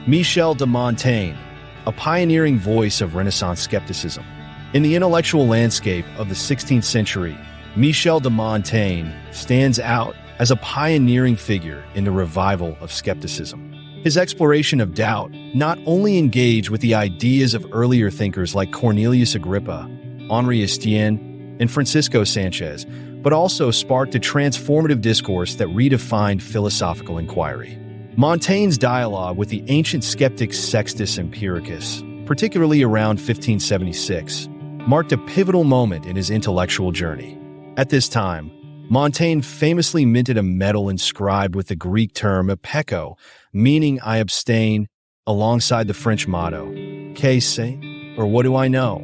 Michael de Montaigne, a pioneering voice of Renaissance skepticism. In the intellectual landscape of the 16th century, Michael de Montaigne stands out as a pioneering figure in the revival of skepticism. His exploration of doubt not only engaged with the ideas of earlier thinkers like Cornelius Agrippa, Henri Estienne, and Francisco Sanchez, but also sparked a transformative discourse that redefined philosophical inquiry. Montaigne's dialogue with the ancient skeptic Sextus Empiricus, particularly around 1576, marked a pivotal moment in his intellectual journey. At this time, Montaigne famously minted a medal inscribed with the Greek term epeko, meaning I abstain, alongside the French motto, Que sais, or what do I know?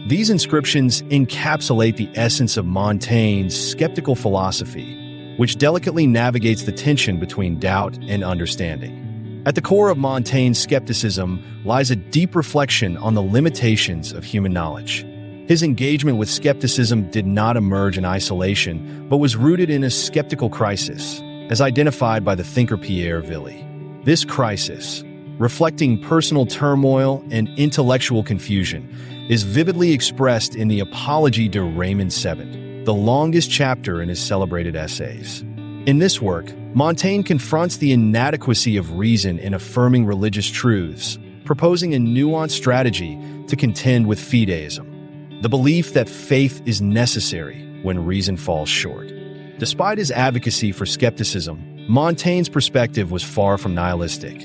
These inscriptions encapsulate the essence of Montaigne's skeptical philosophy, which delicately navigates the tension between doubt and understanding. At the core of Montaigne's skepticism lies a deep reflection on the limitations of human knowledge. His engagement with skepticism did not emerge in isolation, but was rooted in a skeptical crisis, as identified by the thinker Pierre Villy. This crisis, reflecting personal turmoil and intellectual confusion, is vividly expressed in the Apology de Raymond VII, the longest chapter in his celebrated essays. In this work, Montaigne confronts the inadequacy of reason in affirming religious truths, proposing a nuanced strategy to contend with fideism, the belief that faith is necessary when reason falls short. Despite his advocacy for skepticism, Montaigne's perspective was far from nihilistic.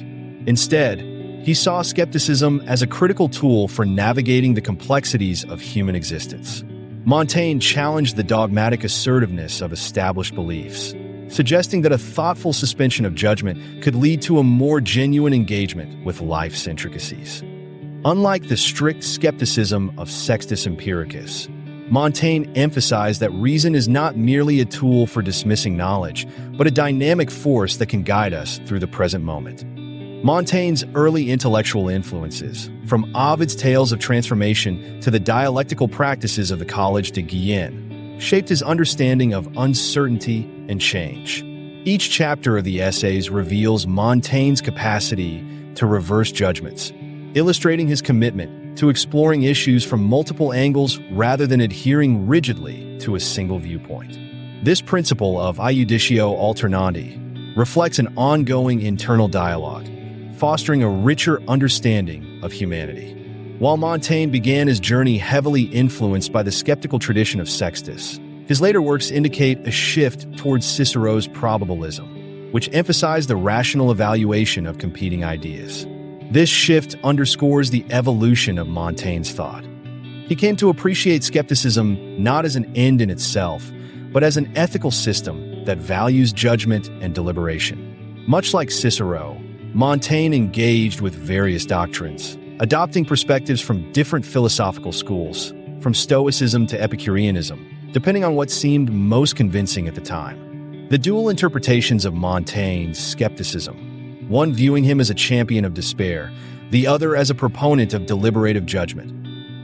Instead, he saw skepticism as a critical tool for navigating the complexities of human existence. Montaigne challenged the dogmatic assertiveness of established beliefs, suggesting that a thoughtful suspension of judgment could lead to a more genuine engagement with life's intricacies. Unlike the strict skepticism of Sextus Empiricus, Montaigne emphasized that reason is not merely a tool for dismissing knowledge, but a dynamic force that can guide us through the present moment. Montaigne's early intellectual influences, from Ovid's Tales of Transformation to the dialectical practices of the Collège de Guyenne, shaped his understanding of uncertainty and change. Each chapter of the essays reveals Montaigne's capacity to reverse judgments, illustrating his commitment to exploring issues from multiple angles rather than adhering rigidly to a single viewpoint. This principle of iudicio alternandi reflects an ongoing internal dialogue, fostering a richer understanding of humanity. While Montaigne began his journey heavily influenced by the skeptical tradition of Sextus, his later works indicate a shift towards Cicero's probabilism, which emphasized the rational evaluation of competing ideas. This shift underscores the evolution of Montaigne's thought. He came to appreciate skepticism not as an end in itself, but as an ethical system that values judgment and deliberation. Much like Cicero, Montaigne engaged with various doctrines, adopting perspectives from different philosophical schools, from Stoicism to Epicureanism, depending on what seemed most convincing at the time. The dual interpretations of Montaigne's skepticism, one viewing him as a champion of despair, the other as a proponent of deliberative judgment,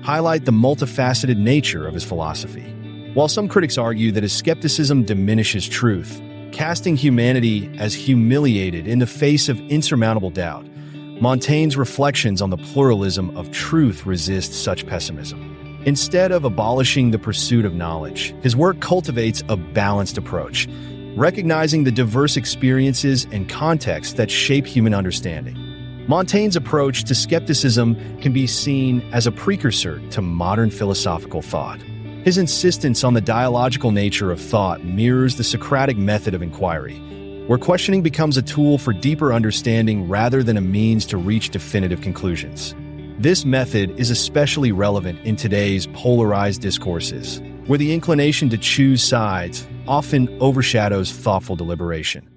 highlight the multifaceted nature of his philosophy. While some critics argue that his skepticism diminishes truth, casting humanity as humiliated in the face of insurmountable doubt, Montaigne's reflections on the pluralism of truth resist such pessimism. Instead of abolishing the pursuit of knowledge, his work cultivates a balanced approach, recognizing the diverse experiences and contexts that shape human understanding. Montaigne's approach to skepticism can be seen as a precursor to modern philosophical thought. His insistence on the dialogical nature of thought mirrors the Socratic method of inquiry, where questioning becomes a tool for deeper understanding rather than a means to reach definitive conclusions. This method is especially relevant in today's polarized discourses, where the inclination to choose sides often overshadows thoughtful deliberation.